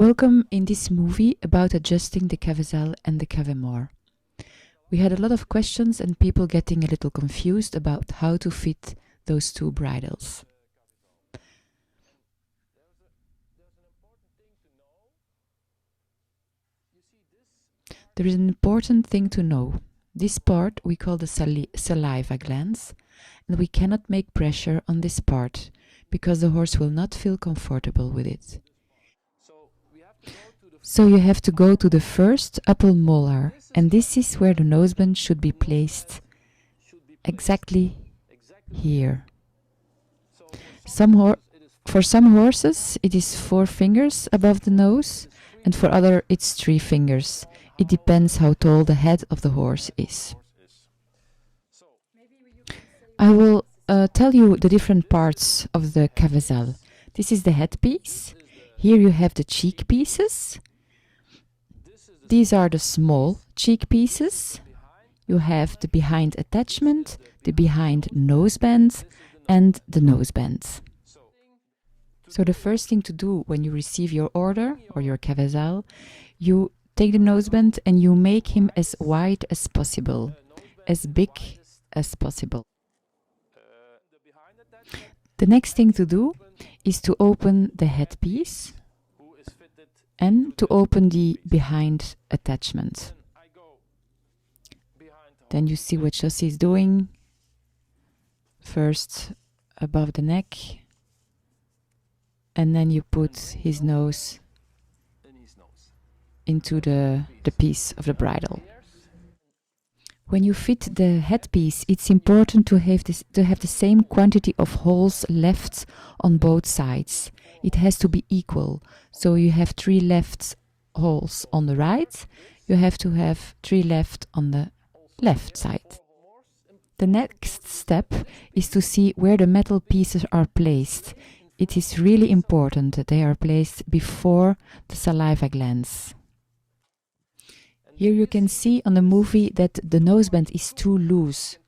Welcome in this movie about adjusting the Cavesal and the Cavemore. We had a lot of questions and people getting a little confused about how to fit those two bridles. There is an important thing to know. This part we call the saliva glands, and we cannot make pressure on this part because the horse will not feel comfortable with it. So you have to go to the first upper molar, and this is where the noseband should be placed, exactly here. For some horses it is 4 fingers above the nose, and for other it's 3 fingers. It depends how tall the head of the horse is. I will tell you the different parts of the Cavesal. This is the headpiece. Here you have the cheek pieces. These are the small cheek pieces. You have the behind attachment, the behind noseband, and the noseband. So the first thing to do when you receive your order or your Cavesal, you take the noseband and you make him as wide as possible, as big as possible. The next thing to do is to open the headpiece and to open the behind attachment. Then you see what Jossy is doing. First above the neck, and then you put his nose into the piece of the bridle. When you fit the headpiece, it's important to have the same quantity of holes left on both sides. It has to be equal. So you have 3 left holes on the right. You have to have 3 left on the left side. The next step is to see where the metal pieces are placed. It is really important that they are placed before the saliva glands. Here you can see on the movie that the noseband is too loose.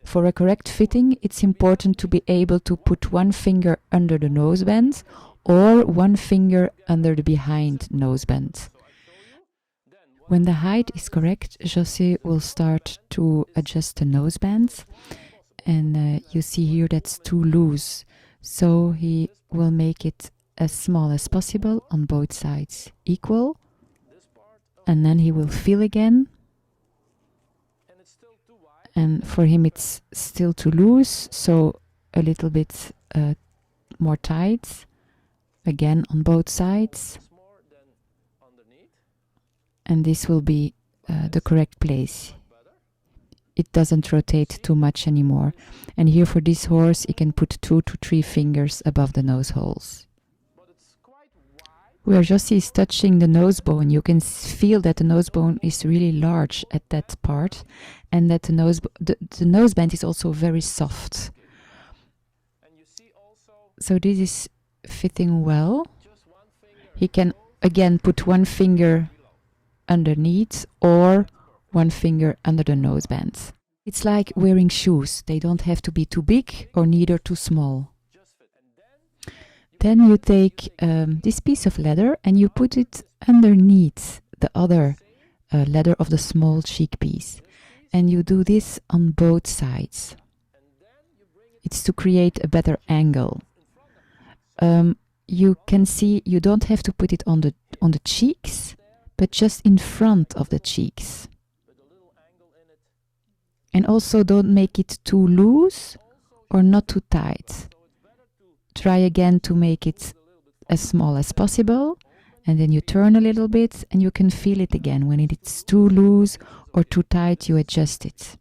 For a correct fitting, it's important to be able to put 1 finger under the noseband or 1 finger under the behind noseband. When the height is correct, Jossy will start to adjust the noseband, and you see here that's too loose. So he will make it as small as possible on both sides, equal. And then he will feel again, and for him it's still too loose, so a little bit more tight, again on both sides, and this will be the correct place. It doesn't rotate too much anymore, and here for this horse he can put 2 to 3 fingers above the nose holes. Where Jossy is touching the nose bone, you can feel that the nose bone is really large at that part, and that the noseband is also very soft. So this is fitting well. He can again put 1 finger underneath or 1 finger under the noseband. It's like wearing shoes. They don't have to be too big or neither too small. Then you take this piece of leather and you put it underneath the other leather of the small cheek piece. And you do this on both sides. It's to create a better angle. You can see you don't have to put it on the cheeks, but just in front of the cheeks. And also don't make it too loose or not too tight. Try again to make it as small as possible, and then you turn a little bit and you can feel it again. When it's too loose or too tight, you adjust it.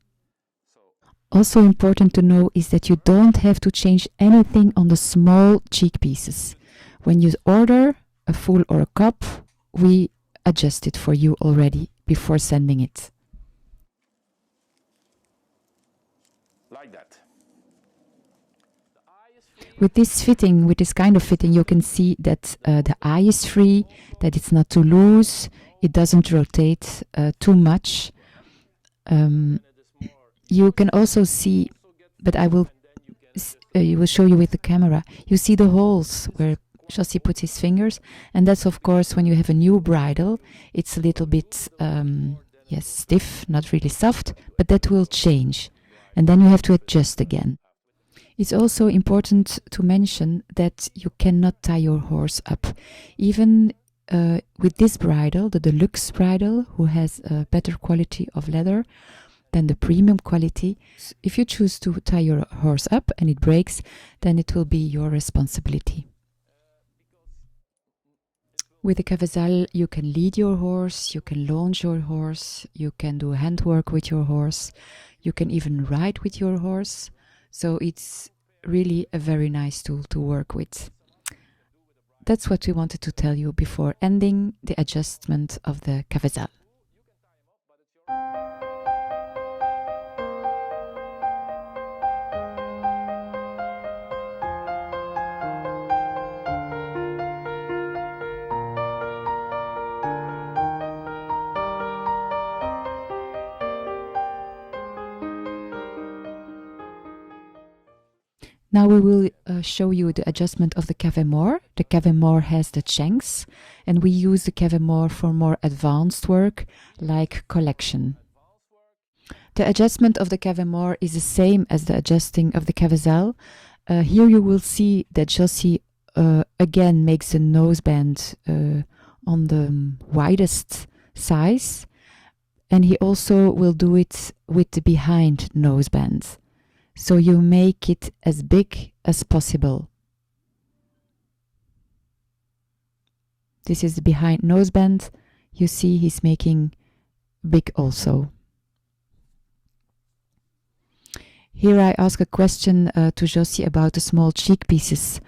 Also important to know is that you don't have to change anything on the small cheek pieces. When you order a full or a cup, we adjust it for you already before sending it. Like that. With this kind of fitting, you can see that the eye is free, that it's not too loose, it doesn't rotate too much. You can also see, but I will show you with the camera, you see the holes where Jossy puts his fingers, and that's of course when you have a new bridle, it's a little bit yes, stiff, not really soft, but that will change, and then you have to adjust again. It's also important to mention that you cannot tie your horse up. Even with this bridle, the deluxe bridle, who has a better quality of leather than the premium quality, if you choose to tie your horse up and it breaks, then it will be your responsibility. With the Cavesal, you can lead your horse, you can launch your horse, you can do handwork with your horse, you can even ride with your horse. So it's really a very nice tool to work with. That's what we wanted to tell you before ending the adjustment of the Cavesal. Now we will show you the adjustment of the Cavemore. The Cavemore has the shanks, and we use the Cavemore for more advanced work, like collection. The adjustment of the Cavemore is the same as the adjusting of the Cavesal. Here you will see that Jossy again makes the noseband on the widest size, and he also will do it with the behind noseband. So you make it as big as possible. This is the behind noseband. You see he's making big also. Here I ask a question to Jossy about the small cheek pieces.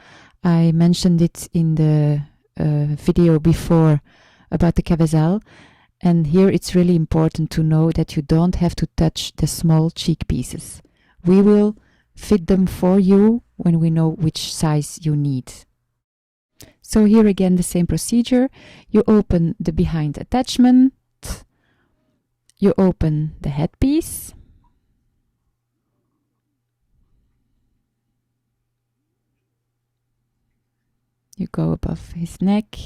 I mentioned it in the video before about the Cavesal, and here it's really important to know that you don't have to touch the small cheek pieces. We will fit them for you when we know which size you need. So here again the same procedure. You open the behind attachment, you open the headpiece, you go above his neck,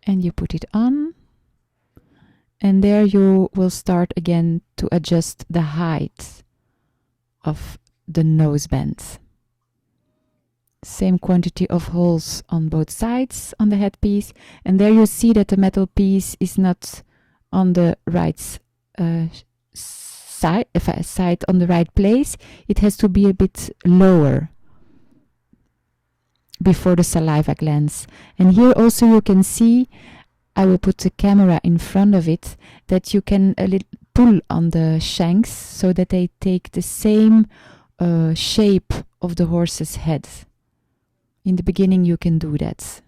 and you put it on. And there you will start again to adjust the height of the noseband. Same quantity of holes on both sides on the headpiece. And there you see that the metal piece is not on the right side on the right place. It has to be a bit lower before the saliva glands. And here also you can see, I will put the camera in front of it, that you can pull on the shanks so that they take the same shape of the horse's head. In the beginning you can do that.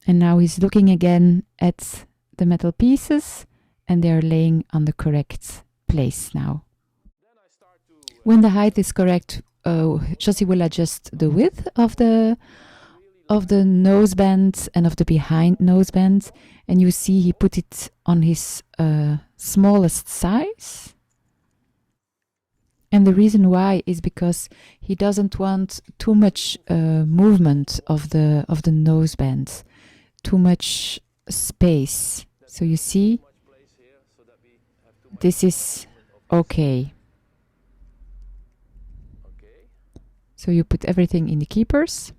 And now he's looking again at the metal pieces, and they are laying on the correct place now. When the height is correct, Jossy will adjust the width of the noseband and of the behind noseband, and you see he put it on his smallest size. And the reason why is because he doesn't want too much movement of the noseband, too much space. So you see, this is okay. So you put everything in the keepers.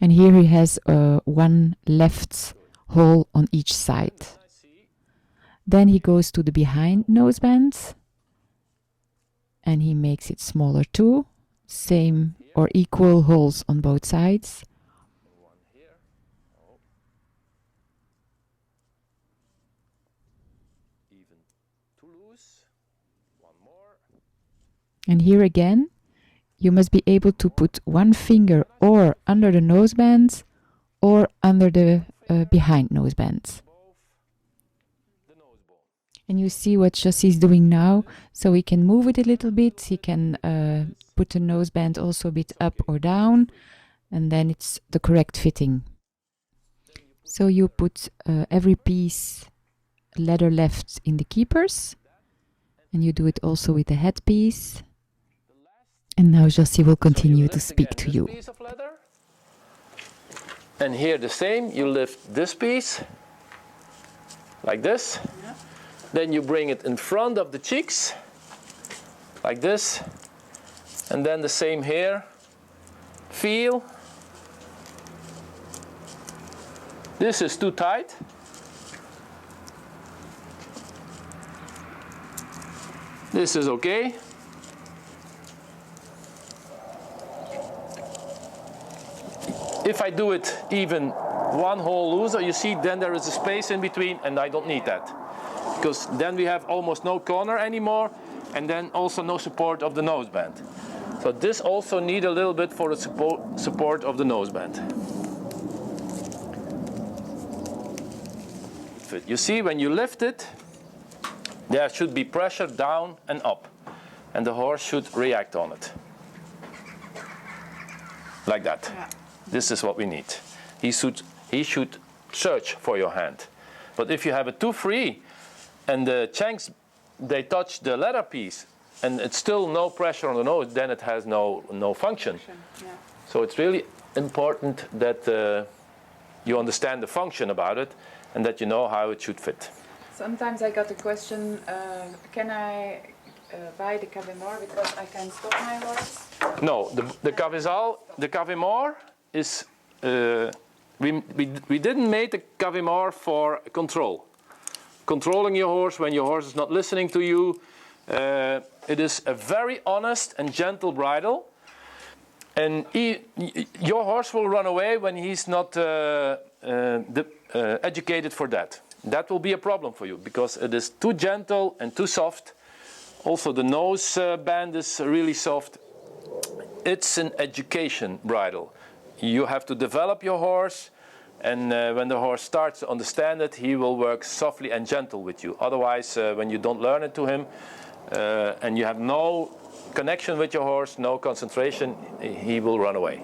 And here he has one left hole on each side. Then he goes to the behind noseband and he makes it smaller too. Same or equal holes on both sides. And here again, you must be able to put one finger or under the noseband or under the behind noseband. And you see what Jossy is doing now. So he can move it a little bit. He can put the noseband also a bit up or down. and then it's the correct fitting. So you put every piece leather left in the keepers, and you do it also with the headpiece. And now Jossy will continue to speak to you. Piece of leather. And here the same, you lift this piece like this. Yeah. Then you bring it in front of the cheeks like this. And then the same here. Feel. This is too tight. This is okay. If I do it even one hole looser, you see, then there is a space in between, and I don't need that. Because then we have almost no corner anymore, and then also no support of the noseband. So this also needs a little bit for the support of the noseband. You see, when you lift it, there should be pressure down and up, and the horse should react on it. Like that. Yeah. This is what we need. He should search for your hand. But if you have it too free, and the shanks, they touch the leather piece, and it's still no pressure on the nose, then it has no function. Yeah. So it's really important that you understand the function about it, and that you know how it should fit. Sometimes I got a question, can I buy the Cavemore because I can stop my horse? No, the Cavesal, the Cavemore is, we didn't make the Cavemore for control. Controlling your horse when your horse is not listening to you. It is a very honest and gentle bridle. And your horse will run away when he's not educated for that. That will be a problem for you because it is too gentle and too soft. Also the nose band is really soft. It's an education bridle. You have to develop your horse, and when the horse starts to understand it, he will work softly and gentle with you. Otherwise, when you don't learn it to him, and you have no connection with your horse, no concentration, he will run away.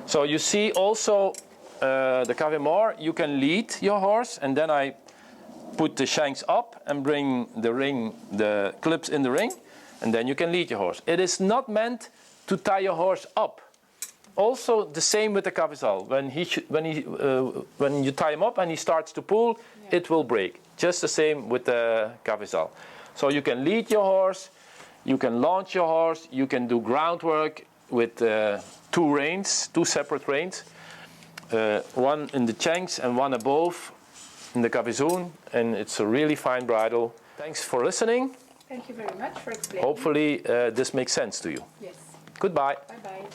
So you see also the Cavemore, you can lead your horse, and then I put the shanks up and bring the clips in the ring, and then you can lead your horse. It is not meant to tie your horse up. Also the same with the Cavesal. When you tie him up and he starts to pull, yeah, it will break. Just the same with the Cavesal. So you can lead your horse, you can launch your horse, you can do groundwork with two separate reins, one in the shanks and one above in the Cavezoon, and it's a really fine bridle. Thanks for listening. Thank you very much for explaining. Hopefully this makes sense to you. Yes. Goodbye. Bye-bye.